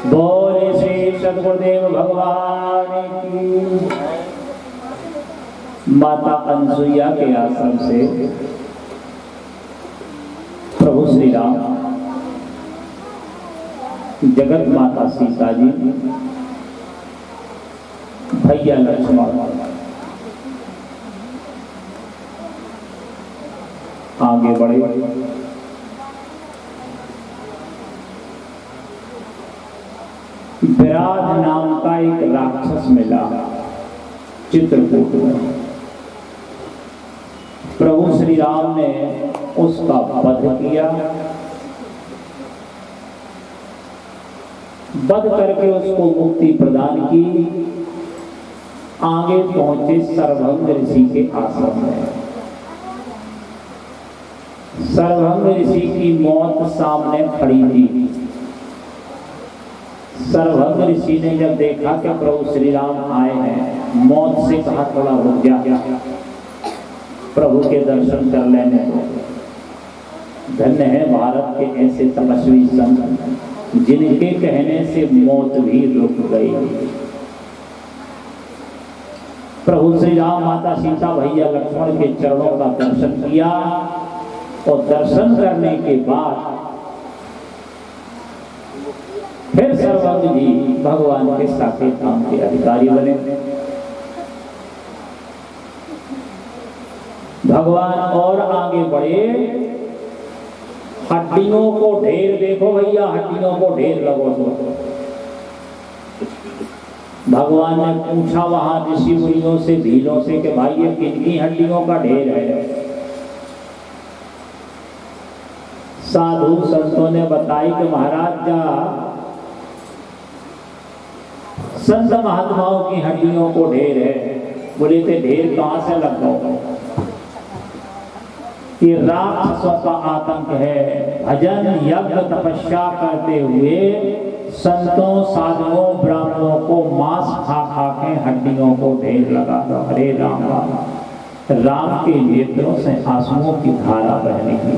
बोले श्री सद्गुरुदेव भगवान की। माता अनसुईया के आश्रम से प्रभु श्री राम, जगत माता सीता जी, भैया लक्ष्मण आगे बढ़े। विराट नाम का एक राक्षस मिला चित्रकूट में। प्रभु श्री राम ने उसका वध किया। वध करके उसको मुक्ति प्रदान की। आगे पहुंचे सर्वभंग ऋषि के आश्रम में। सर्वभंग ऋषि की मौत सामने खड़ी थी। सर्वभंग ऋषि ने जब देखा कि प्रभु श्री राम आए हैं, मौत से कहा थोड़ा रुक जा, प्रभु के दर्शन कर लेने को। धन्य है भारत के ऐसे तपस्वी संत जिनके कहने से मौत भी रुक गई। प्रभु श्री राम, माता सीता, भैया लक्ष्मण के चरणों का दर्शन किया और दर्शन करने के बाद फिर सर्वभंग जी भगवान के साकेत धाम के अधिकारी बने। भगवान और आगे बढ़े। हड्डियों को ढेर देखो भैया, हड्डियों को ढेर लगो। भगवान ने पूछा वहां ऋषि मुनियों से, भीलों से कि भाई ये कितनी हड्डियों का ढेर है। साधु संतों ने बताई कि महाराज जा, संत महात्माओं की हड्डियों को ढेर है। बोले थे ढेर कहां से लग गए? कि राक्षसों का आतंक है। भजन यज्ञ तपस्या करते हुए संतों, साधुओं, ब्राह्मणों को मांस खा खा के हड्डियों को ढेर लगा दो। हरे राम राम। राम के नेत्रों से आंसुओं की धारा बहने की।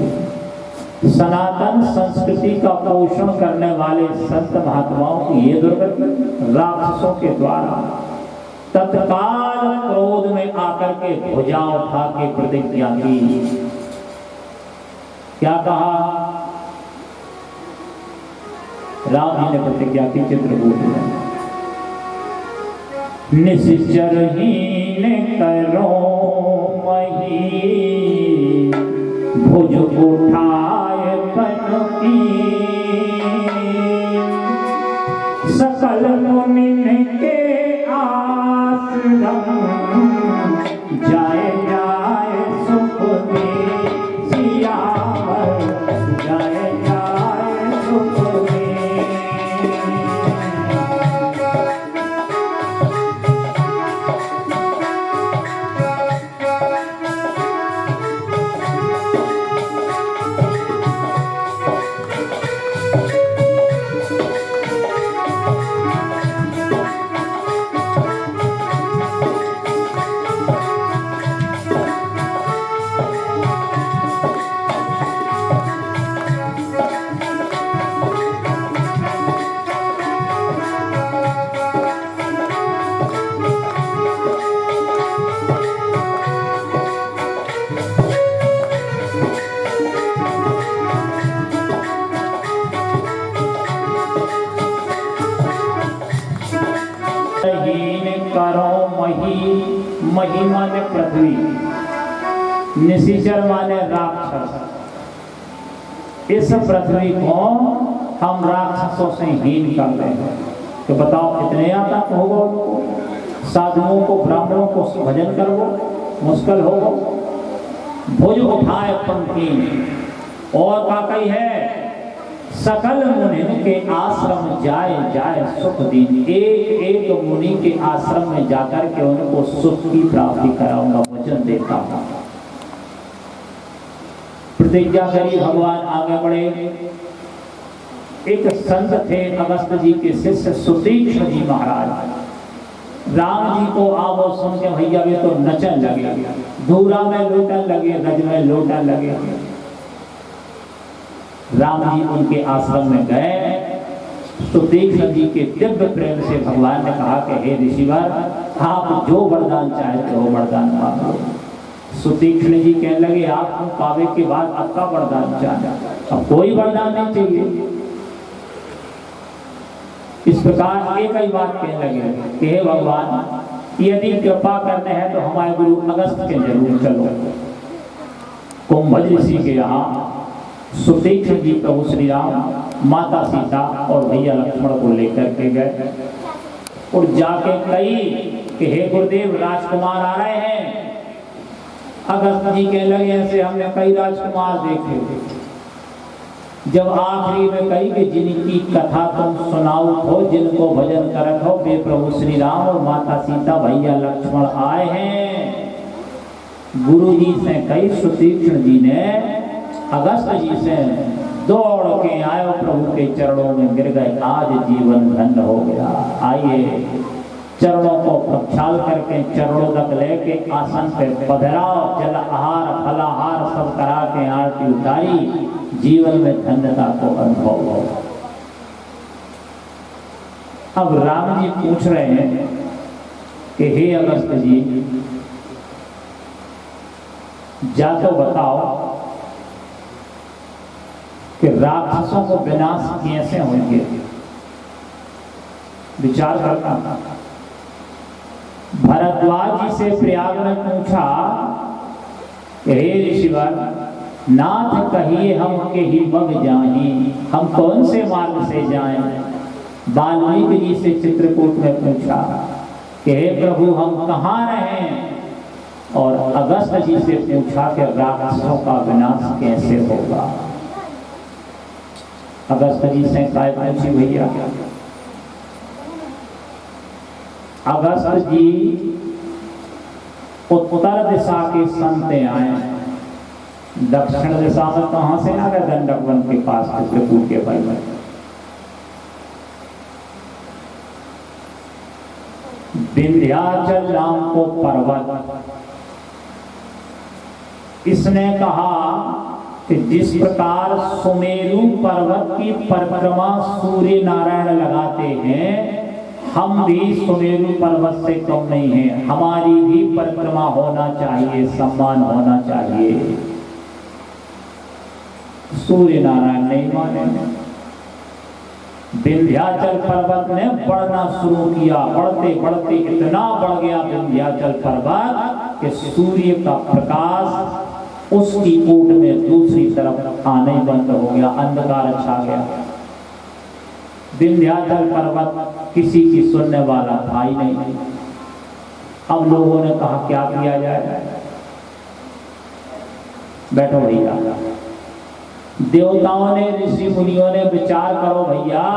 सनातन संस्कृति का पोषण करने वाले संत महात्माओं की ये दुर्गति राक्षसों के द्वारा। तत्काल क्रोध में आकर के भुजा उठा के प्रतिज्ञा की। क्या कहा? राम जी ने प्रतिज्ञा की चित्रकूट में, निश्चर हीन करो मही, भुज उठाए तन की, सकल मुनि के आश्रम, जाए जाए सुख दे सियावर, जाए जाए सुख दे। मही माने पृथ्वी, निशिचर माने राक्षस। इस पृथ्वी को हम राक्षसों से हीन कर रहे हैं। तो बताओ कितने आतंक होगा उनको। साधुओं को, ब्राह्मणों को भजन करो मुश्किल होगा। भुज उठाए पंक्ति और वाकई है, सकल मुनि के आश्रम जाए जाए सुख दीन। एक एक मुनि के आश्रम में जाकर के उनको सुख की प्राप्ति कराऊंगा, वचन देता हूं। प्रतिज्ञा करी, भगवान आगे बढ़े। एक संत थे अगस्त जी के शिष्य सुतीक्ष्ण जी महाराज। राम जी को आवो सुन के भैया वे तो नचन लगे, धूरा में लूटन लगे, रज में लूटन लगे। राम जी उनके आश्रम में गए सुतीक्ष्ण जी के दिव्य प्रेम से भगवान ने कहा कि हे ऋषिवर, आप जो वरदान चाहते हो वरदान मांगो। सुतीक्ष्ण जी कहने लगे, आप पावे के बाद आपका वरदान चाहना, अब कोई वरदान नहीं चाहिए। इस प्रकार एक ही बात कहने लगे कि हे भगवान, यदि कृपा करने हैं तो हमारे गुरु अगस्त के जरूर चलो। कुंभज ऋषि के यहाँ सुतीक्ष्ण जी प्रभु श्री राम, माता सीता और भैया लक्ष्मण को लेकर के गए और जाके कही कि हे गुरुदेव, राजकुमार आ रहे हैं। अगस्त जी कहने लगे, ऐसे हमने कई राजकुमार देखे। जब आखिरी में कही कि जिनकी कथा तुम सुनाओ हो, जिनको भजन करत हो, वे प्रभु श्री राम और माता सीता भैया लक्ष्मण आए हैं। गुरु जी से कही, सुतीक्ष्ण जी ने अगस्त जी से दौड़ के आए, प्रभु के चरणों में गिर गए। आज जीवन धन्य हो गया। आइए चरणों को प्रक्षाल करके चरणों तक लेके आसन पे पधराओ, जल आहार फलाहार सब करा के आरती उतारी, जीवन में धन्यता को अनुभव हो। अब राम जी पूछ रहे हैं कि हे अगस्त जी, जा तो बताओ कि राक्षसों को विनाश कैसे होंगे। विचार करना। भरद्वाज जी से प्रयाग में पूछा कि हे ऋषिवर, नाथ कहिए हम के ही मग जाहि, हम कौन से मार्ग से जाएं। वाल्मीकि जी से चित्रकूट में पूछा कि हे प्रभु, हम कहाँ रहें। और अगस्त जी से पूछा कि राक्षसों का विनाश कैसे होगा। अगस्त जी से काय पूछी भैया। अगस्त जी उत्तर दिशा के संत आए, दक्षिण दिशा में कहां से आ गए, दंडक वन के पास चित्रकूट के भाई में। विंध्याचल नाम को पर्वत, इसने कहा कि जिस प्रकार सुमेरु पर्वत की परिक्रमा सूर्य नारायण लगाते हैं, हम भी सुमेरु पर्वत से कम नहीं हैं, हमारी भी परिक्रमा होना चाहिए, सम्मान होना चाहिए। सूर्य नारायण नहीं माने। विंध्याचल पर्वत ने बढ़ना शुरू किया, बढ़ते बढ़ते इतना बढ़ गया विंध्याचल पर्वत कि सूर्य का प्रकाश उसकी ओट में दूसरी तरफ आने बंद हो गया, अंधकार छा गया। विंध्याचल पर्वत किसी की सुनने वाला था ही नहीं। अब लोगों ने कहा क्या किया जाए। बैठो भैया, देवताओं ने, ऋषि मुनियों ने विचार करो भैया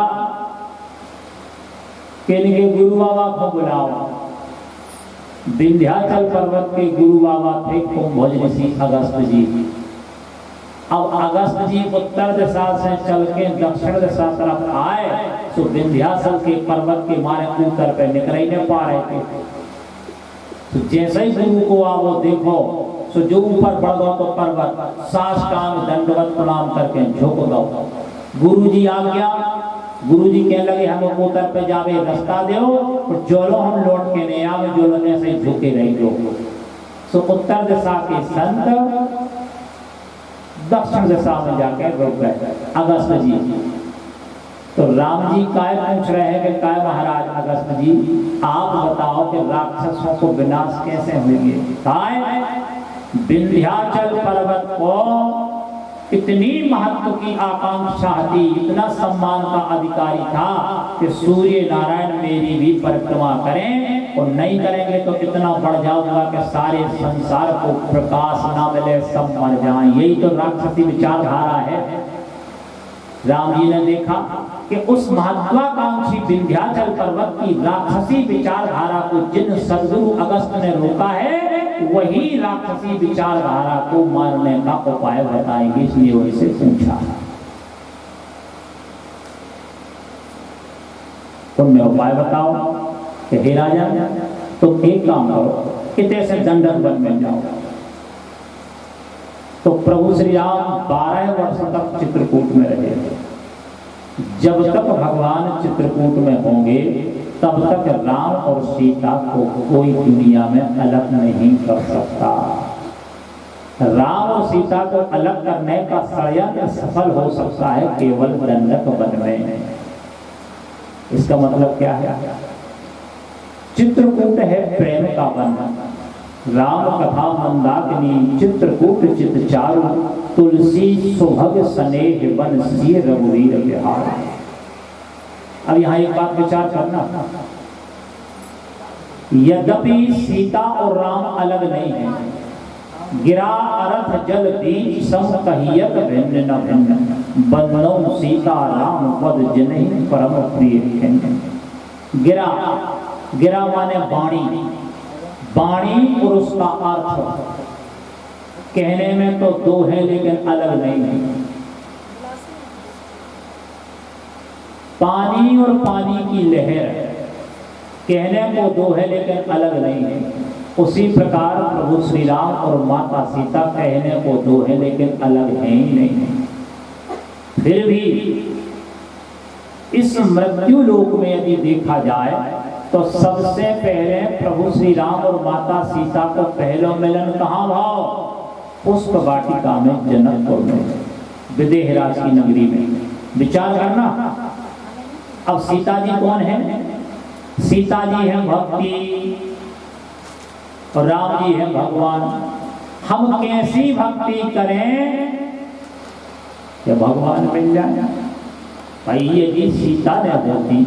कि इनके गुरु बाबा को बुलाओ। विंध्याचल पर्वत के गुरु बाबा थे कुंभज ऋषि अगस्त जी। अब अगस्त जी उत्तर दिशा से चल के दक्षिण दिशा तरफ आए तो विंध्याचल के पर्वत के मारे ऊपर पे निकल ही नहीं पा रहे थे। तो जैसे ही गुरु को आओ देखो तो जो ऊपर बढ़ गो तो पर्वत साष्टांग दंडवत प्रणाम करके झुक गो। गुरु जी आ गया। गुरु जी कहने लगे हम ऊपर पे जावे रास्ता दो, तो जोलो हम लौट के नहीं आवे, जोलो ने से झुके रही दो। तो उत्तर दिशा के संत दक्षिण दिशा में जाके रुक गए अगस्त जी। तो राम जी काय पूछ रहे हैं कि काय महाराज अगस्त जी, आप बताओ कि राक्षसों को विनाश कैसे होंगे। काय विंध्याचल पर्वत को इतनी महत्व की आकांक्षा थी, इतना सम्मान का अधिकारी था कि सूर्य नारायण मेरी भी परिक्रमा करें, और नहीं करेंगे तो इतना बढ़ जाऊंगा कि सारे संसार को प्रकाश ना मिले, सब मर जाएं। यही तो राक्षसी विचारधारा है। राम जी ने देखा कि उस महत्वाकांक्षी विंध्याचल पर्वत की राक्षसी विचारधारा को जिन सदगुरु अगस्त ने रोका है, वही राक्षसी विचारधारा को मारने का उपाय बताएंगे, इसलिए उनसे पूछा। तुमने उपाय बताओ कि हे राजा, तुम एक काम करो, कितने से दंडक वन में जाओ। तो प्रभु श्री राम 12 वर्ष तक चित्रकूट में रहे। जब तक भगवान चित्रकूट में होंगे तब तक राम और सीता को कोई दुनिया में अलग नहीं कर सकता। राम और सीता को अलग करने का षड्यंत्र सफल हो सकता है केवल दंडक वन में। इसका मतलब क्या है? चित्रकूट है प्रेम का वन, राम कथा मंदाकिनी चित्रकूट चित चारु, तुलसी सुभग स्नेह वन सिय रघुवीर बिहार। अब यहाँ एक बात विचार करना, यद्यपि सीता और राम अलग नहीं है, गिरा अर्थ जल बीच सम कहियत भिन्न न भिन्न, बंधनों सीता राम पद जिन्हीं परम प्रिय। गिरा, गिरा माने वाणी, वाणी और उसका अर्थ कहने में तो दो है लेकिन अलग नहीं है। पानी और पानी की लहर कहने को दो है लेकिन अलग नहीं है। उसी प्रकार प्रभु श्री राम और माता सीता कहने को दो है लेकिन अलग है ही नहीं। फिर भी इस मृत्यु लोक में यदि देखा जाए तो सबसे पहले प्रभु श्री राम और माता सीता को पहला मिलन कहाँ भाव? पुष्प वाटिका में, जनकपुर में, विदेहराज की नगरी में। विचार करना, अब सीता जी कौन है? सीता जी है भक्ति और राम जी है भगवान। हम कैसी भक्ति करें कि भगवान मिल जाए? भाई यदि सीता ने होती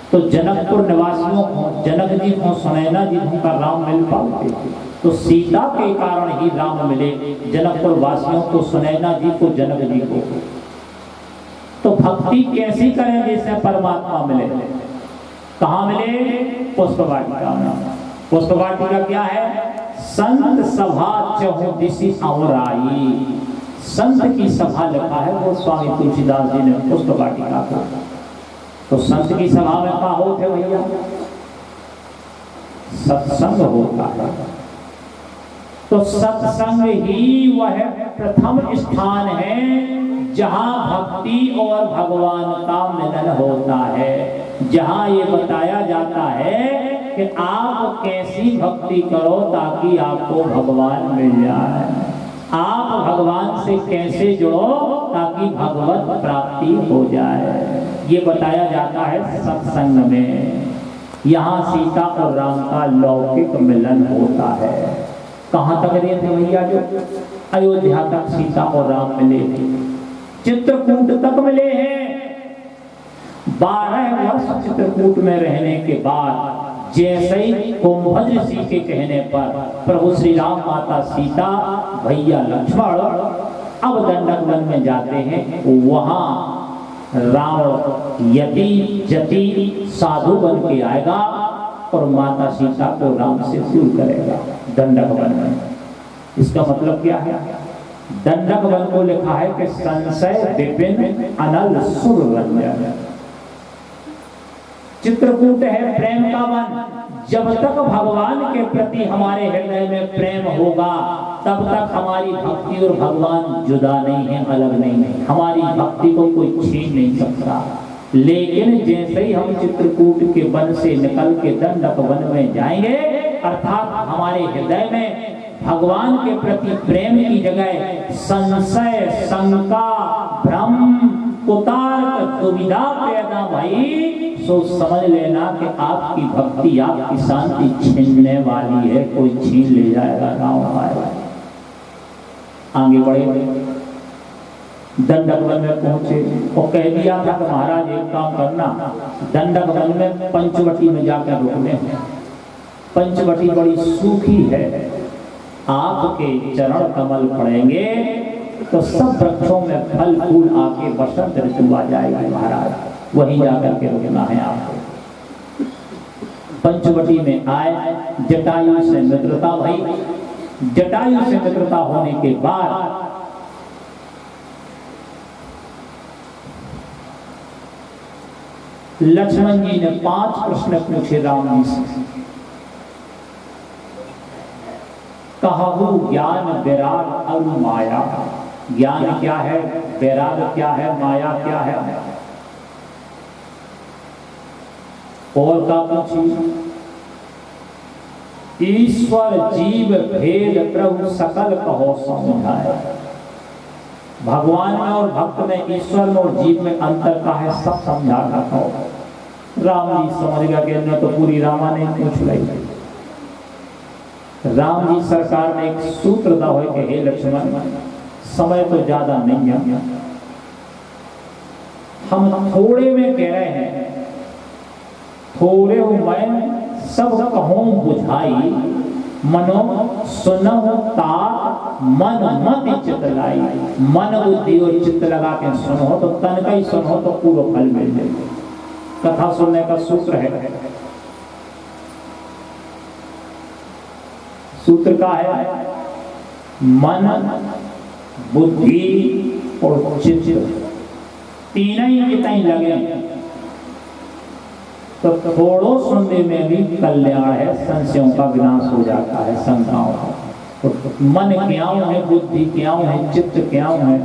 तो जनकपुर निवासियों को, जनक जी को, सुनैना जी को राम मिल पाते। तो सीता के कारण ही राम मिले, जनकपुर वासियों को, सुनैना जी को, जनक जी को। तो भक्ति कैसी करें जिससे परमात्मा मिले? कहाँ मिले? पुष्प वाटिका में। पुष्प वाटिका क्या है? संत सभा चहु दिशि अवराई। संत की सभा लिखा है वो स्वामी तुलसीदास जी ने पुष्प वाटिका को। तो संत की सभा में क्या होते भैया? सत्संग होता है। तो सत्संग ही वह प्रथम स्थान है जहां भक्ति और भगवान का मिलन होता है, जहां ये बताया जाता है कि आप कैसी भक्ति करो ताकि आपको भगवान मिल जाए, आप भगवान से कैसे जुड़ो ताकि भगवत प्राप्ति हो जाए, ये बताया जाता है सत्संग में। यहाँ सीता और राम का लौकिक मिलन होता है। कहाँ तक गए थे भैया? जो अयोध्या तक सीता और राम मिले थे, चित्रकूट तक मिले हैं। 12 वर्ष चित्रकूट में रहने के बाद जैसे ही कुंभज ऋषि के कहने पर प्रभु श्री राम माता सीता भैया लक्ष्मण अब दंडक वन में जाते हैं, वहां रावण यति जति साधु बन के आएगा और माता सीता को राम से दूर करेगा दंडक वन में। इसका मतलब क्या है? दंडक वन को लिखा है कि संशय विपिन अनल सुर रंजन। चित्रकूट है प्रेम का वन। जब तक भगवान के प्रति हमारे हृदय में प्रेम होगा तब तक हमारी भक्ति और भगवान जुदा नहीं है, अलग नहीं है। हमारी भक्ति को कोई छीन नहीं सकता। लेकिन जैसे ही हम चित्रकूट के वन से निकल के दंडक वन में जाएंगे, अर्थात हमारे हृदय में भगवान के प्रति प्रेम की जगह संशय, शंका, भ्रम, कुतार्क, दुविधा पैदा भई, सो समझ लेना कि आपकी भक्ति, आपकी शांति छीनने वाली है, कोई छीन ले जाएगा, गाँव आएगा। आगे बढ़े, दंडक वन में पहुंचे और कह दिया था कि महाराज एक काम करना, दंडक वन में पंचवटी में जाकर रुकने हैं। पंचवटी बड़ी सूखी है, आपके चरण कमल पड़ेंगे तो सब वृक्षों में फल फूल आके बसंत ऋतु आ जाएगी महाराज, वहीं जाकर के रुकना है आपको। पंचवटी में आए, जटायु से मित्रता भई। जटायु से मित्रता होने के बाद लक्ष्मण जी ने 5 प्रश्न पूछे राम जी से। कहु ज्ञान विराग और माया। ज्ञान क्या है, विराग क्या है, माया क्या है? और का पूछी, ईश्वर जीव भेद प्रभु सकल कहो समझाए। भगवान में और भक्त में, ईश्वर में और जीव में अंतर का है, सब समझा रखा हो। राम जी समझ गया कि ने तो पूरी रामायण पूछ ली। राम जी सरकार ने एक सूत्र दा है कि हे लक्ष्मण, समय तो ज्यादा नहीं है, हम थोड़े में कह रहे हैं, थोड़े मैं सब कहूं बुझाई, मनो सुनो तात मन मत चित लाई। मन बुद्धि और चित्त लगा के सुनो तो तन का ही सुनो तो पूरा फल मिल जाए। कथा सुनने का सूत्र है, सूत्र का है मन बुद्धि और चित्त, तीनों ही कितने लगे तो थोड़ो सुनने में भी कल्याण है, संशयों का विनाश हो जाता है, शंकाओं का। तो मन क्यों है, बुद्धि क्यों है, चित्त क्यों है,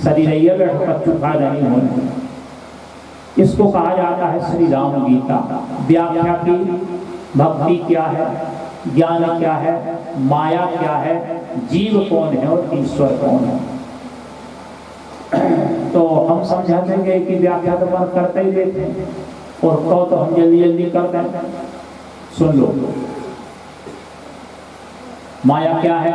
शरीर ये कच्चू फायदा नहीं होने। इसको कहा जाता है श्री राम गीता। व्याख्या की भक्ति क्या है, ज्ञान क्या है, माया क्या है, जीव कौन है और ईश्वर कौन है। तो हम समझा देंगे कि व्याख्या तो बंद करते ही लेते हैं और कहो तो हम जल्दी जल्दी करते हैं। सुन लो, माया क्या है,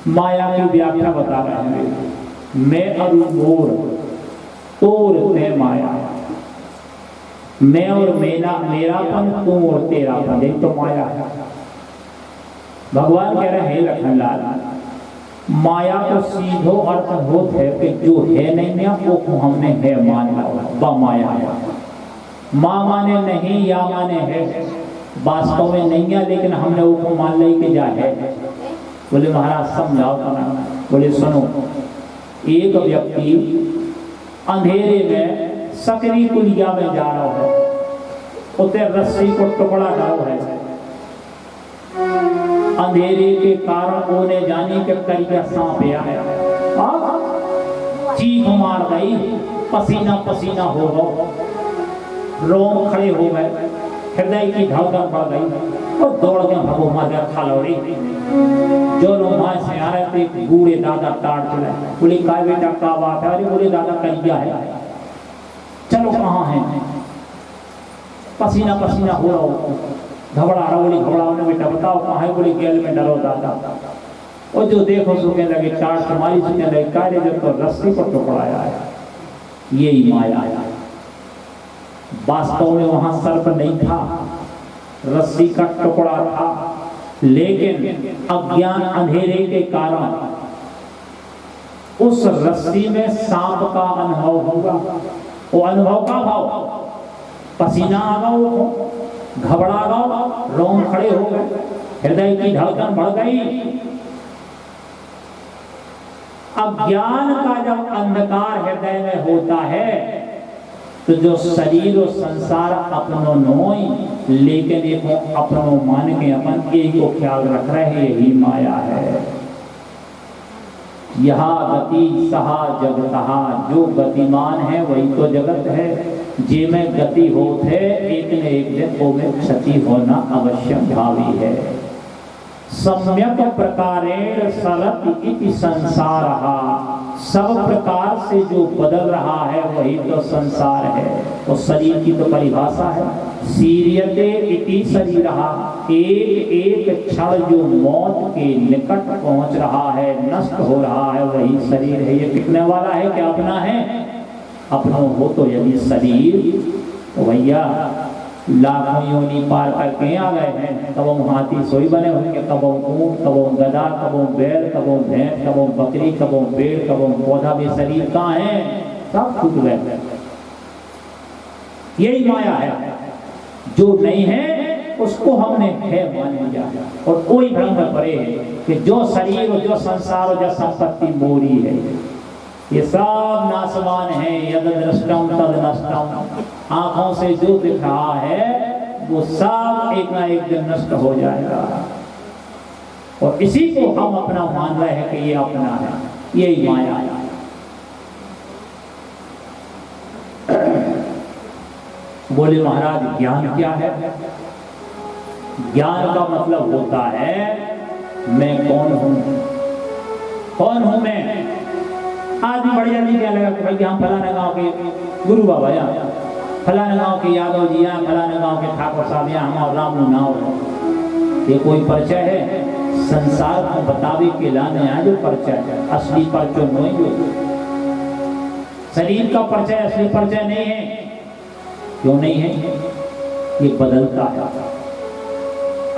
माया की व्याख्या बता रहे हैं। मैं अरु मोर तोर ते माया, मैं और मेरापन, तुम और तेरापन, यही तो माया है। भगवान कह रहे हैं लखनलाल, माया को सीधो अर्थ होत है कि जो है नहीं है वो हमने है मान ला, माया है। माँ माने नहीं, या माने है, वास्तव में नहीं है लेकिन हमने वो मान ली कि जा है। बोले महाराज समझाओ तो ना। बोले सुनो, एक व्यक्ति अंधेरे में सकरी कुलिया में जा रहा है, उते रस्सी को टुकड़ा डालो है, अंधेरे के कारण ओने जाने के करिया सांप आया, चीख मार गई, पसीना पसीना हो गया, रोम खड़े हो गए, हृदय की धड़कन बढ़ गई और दौड़ के भगो मार खालौड़ी। जो लोग माँ से आ रहे थे बूढ़े दादा टाड़ चले, बोले काय बेटा का बात है? अरे बोले दादा करिया है। चलो कहाँ है? पसीना पसीना हो रहा हो, घबरा रहा। बोले घबराओ ने बेटा, बताओ कहाँ है? बोले गेल में डरो दादा। और जो देखो सुखने लगे, टाड़ तुम्हारी सुखने लगे, कार्य जब तो रस्सी पर टुकड़ाया है, यही माया आया। वास्तव में वहां सर्प नहीं था, रस्सी का टुकड़ा था, लेकिन अज्ञान अंधेरे के कारण उस रस्सी में सांप का अनुभव होगा। वो अनुभव का भाव, पसीना आ गया, घबरा गया, रोम खड़े हो गए, हृदय की धड़कन बढ़ गई। अज्ञान का जब अंधकार हृदय में होता है तो जो शरीर और संसार अपनो नोई, लेकिन एक अपनो मान के अपन एक को ख्याल रख रहे हैं, यही माया है। यहा गति सहा जगतहा, जो गतिमान है वही तो जगत है। जे में गति होत है, एक न एक दिन वो में क्षति होना अवश्य भावी है। सम्यक प्रकारेण सरत इति संसारः, सब प्रकार से जो बदल रहा है वही तो संसार है। और शरीर की तो परिभाषा है, सीर्यते इति शरीरः, एक एक क्षण जो मौत के निकट पहुंच रहा है, नष्ट हो रहा है, वही शरीर है। ये टिकने वाला है क्या अपना है? अपना हो तो यदि शरीर, तो भैया लाखों योनि पार करके आ गए हैं। कबो हाथी सोई बने होंगे, कबो ऊंट, कबो गधा, कबो बैल, कबो भैंस, कबो बकरी, कबो पेड़, कबो पौधा भी शरीर कहाँ है? सब छूट गए। यही माया है, जो नहीं है उसको हमने है मान लिया, और कोई भ्रम में पड़े कि जो शरीर और जो संसार और जो संपत्ति मोरी है, ये सब नाशवान है। यद दृष्टम तद नष्टम, आंखों से जो दिख रहा है वो सब एक ना एक दिन नष्ट हो जाएगा। और इसी को हम अपना मान रहे हैं कि ये अपना है, यही माया है। बोले महाराज ज्ञान क्या है? ज्ञान का मतलब होता है मैं कौन हूं, कौन हूं मैं। आज भी बड़ी जल्दी क्या लगा कि भाई हम फलाना गांव के गुरु बाबा या फलाना गांव के यादव जी या फलाना गांव के ठाकुर साहब या हम राम नाव, ये कोई परिचय है? संसार को बतावे के लाने आया जो परिचय है, असली परिचय नहीं। जो शरीर का परिचय असली परिचय नहीं है। क्यों नहीं है? ये बदलता है।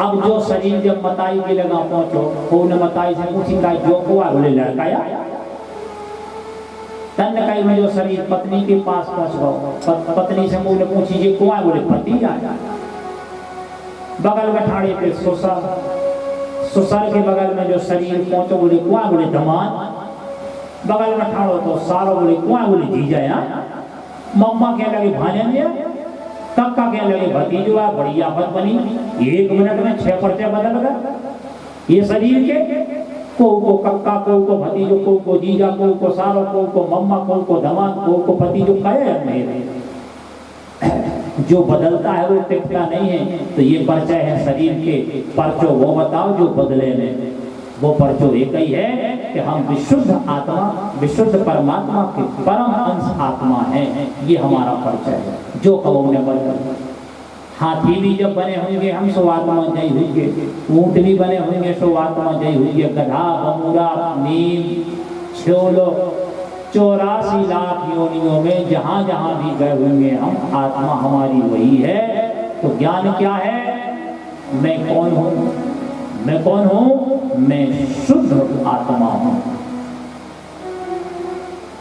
अब जो शरीर जब मताई के लगा पहुंचो, को न मताई से पूछी का जो को बोले लड़काया, तन कई में जो शरीर पत्नी के पास पहुंच गो, पत्नी से मुंह ने पूछी ये कुआं, बोले पति आया। बगल में ठाड़े पे ससुर, ससुर के बगल में जो शरीर पहुंचो, बोले कुआं, बोले दमाद। बगल में ठाड़ो तो सारो, बोले कुआं, बोले जीजा। या मम्मा क्या लगे भाने, कक्का क्या लगे भतीजवा। बड़ी आफत बनी, 1 मिनट में 6 पर्चे बदल गए ये शरीर के। को कक्का, को भतीजो, को जीजा, को सारो, को मम्मा, को दमाद, को पतीजो। कहे जो बदलता है वो टिकता नहीं है। तो ये परिचय है शरीर के। परचो वो बताओ जो बदले में, वो परचो एक ही है कि हम विशुद्ध आत्मा, विशुद्ध परमात्मा के परम अंश आत्मा है। ये हमारा परिचय है। जो कबो ने बदल, हाथी भी जब बने होंगे हम सो आत्मा जय होंगे, ऊंट भी बने होंगे सो आत्मा जय होंगे, गधा, बमूरा, नीम, छोलो, 84 लाख योनियों में जहां जहां भी गए होंगे हम, आत्मा हमारी वही है। तो ज्ञान क्या है? मैं कौन हूं? मैं कौन हूं? मैं शुद्ध आत्मा हूं।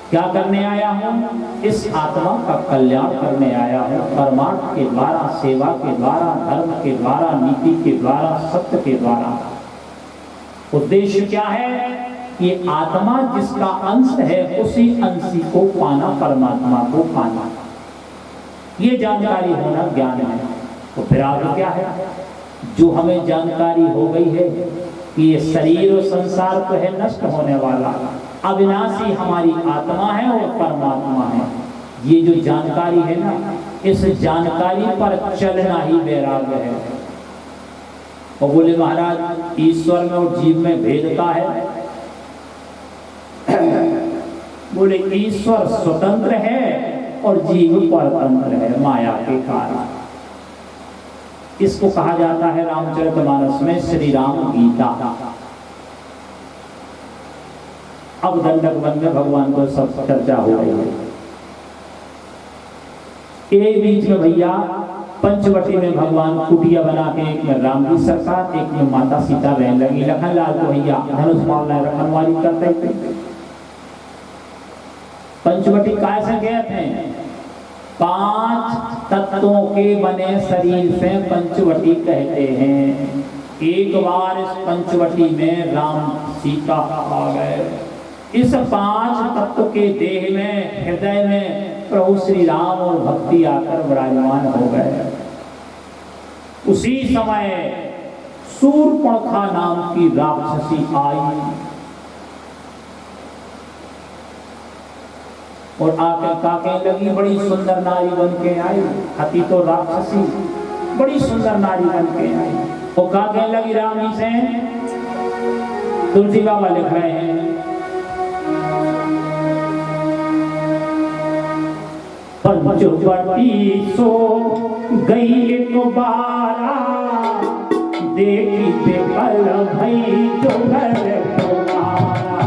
क्या करने आया हूं? इस आत्मा का कल्याण करने आया हूं, परमार्थ के द्वारा, सेवा के द्वारा, धर्म के द्वारा, नीति के द्वारा, सत्य के द्वारा। उद्देश्य क्या है? ये आत्मा जिसका अंश है उसी अंशी को पाना, परमात्मा को पाना। ये जानकारी होना ज्ञान है। तो फिर आगे क्या है? जो हमें जानकारी हो गई है कि ये शरीर और संसार तो है नष्ट होने वाला, अविनाशी हमारी आत्मा है और परमात्मा है। ये जो जानकारी है ना, इस जानकारी पर चलना ही वैराग्य है। और बोले महाराज ईश्वर में और जीव में भेद का है? बोले ईश्वर स्वतंत्र है और जीव परतंत्र है माया के कारण। इसको कहा जाता है रामचरितमानस में श्री राम गीता। अब दंडक वन में भगवान को सब चर्चा हो रही है। एक बीच में भैया पंचवटी में भगवान कुटिया बना के, एक में राम जी सरकार, एक में माता सीता रहने लगी। लखनलाल को भैया धनुष मारना रखनवाली करते थे। पंचवटी कैसे गए थे? 5 तत्वों के बने शरीर से पंचवटी कहते हैं। एक बार इस पंचवटी में राम सीता आ गए। इस 5 तत्व के देह में, हृदय में प्रभु श्री राम और भक्ति आकर विराजमान हो गए। उसी समय शूर्पणखा नाम की राक्षसी आई और आकर काके लगी, बड़ी सुंदर नारी बन के आई। हती तो राक्षसी, बड़ी सुंदर नारी बन के आई। और काके लगी राम जी से तुलसी बाबा लिख रहे हैं, पंचवटी सो गई एक बारा, देखी बेकल भई जो घर तुम्हारा।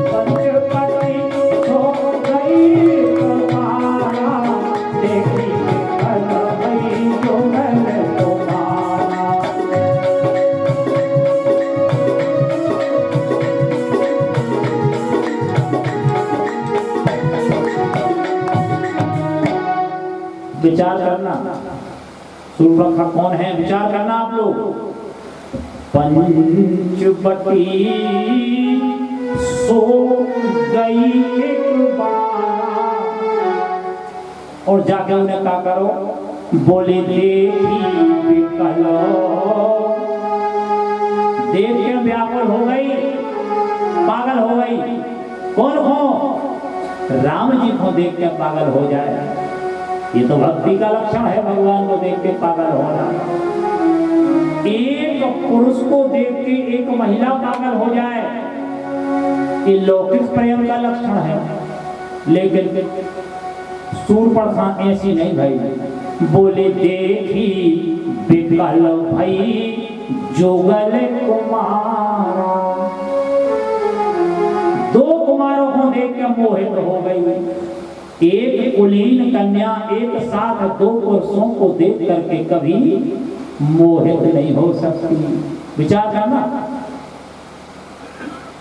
पंचवटी सो गई एक बारा, देखी बेकल भई जो घर तुम्हारा। विचार करना, सूर्पणखा कौन है, विचार करना आप लोग। पंचवटी सो गई एक बार, और जाके उन्हें क्या करो, बोले देखी विकल, देख के व्याकुल हो गई, पागल हो गई। कौन हो, राम जी को देख के पागल हो जाए, ये तो भक्ति का लक्षण है, भगवान को देख के पागल होना। एक पुरुष को देख के एक महिला पागल हो जाए, ये लौकिक प्रेम का लक्षण है। लेकिन सूर्पणखा ऐसी नहीं भाई, बोले देखी विकल भई जोगल कुमारा, दो कुमारों को देख के मोहित हो गई। एक कुलीन कन्या एक साथ दो पुरुषों को देख करके कभी मोहित नहीं हो सकती। विचार करना,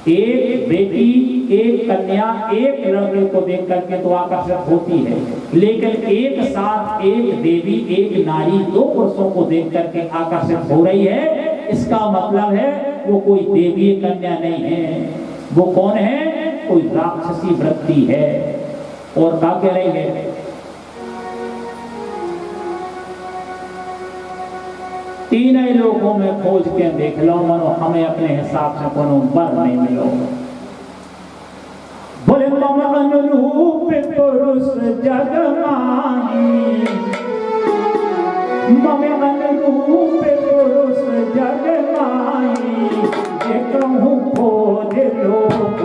एक बेटी एक कन्या एक लड़के को देख करके तो आकर्षित होती है, लेकिन एक साथ एक देवी एक नारी दो पुरुषों को देख करके आकर्षित हो रही है, इसका मतलब है वो कोई देवी कन्या नहीं है, वो कौन है, कोई राक्षसी वृत्ति है। और क्या कह रही है, तीन लोगों में खोज के देख लो, मनो हमें अपने हिसाब से कोनो बर नहीं मिलो। बोले मम अनुरूप पुरुष जग माही, मम अनुरूप पुरुष जग माही, जे कहूँ खोज लोग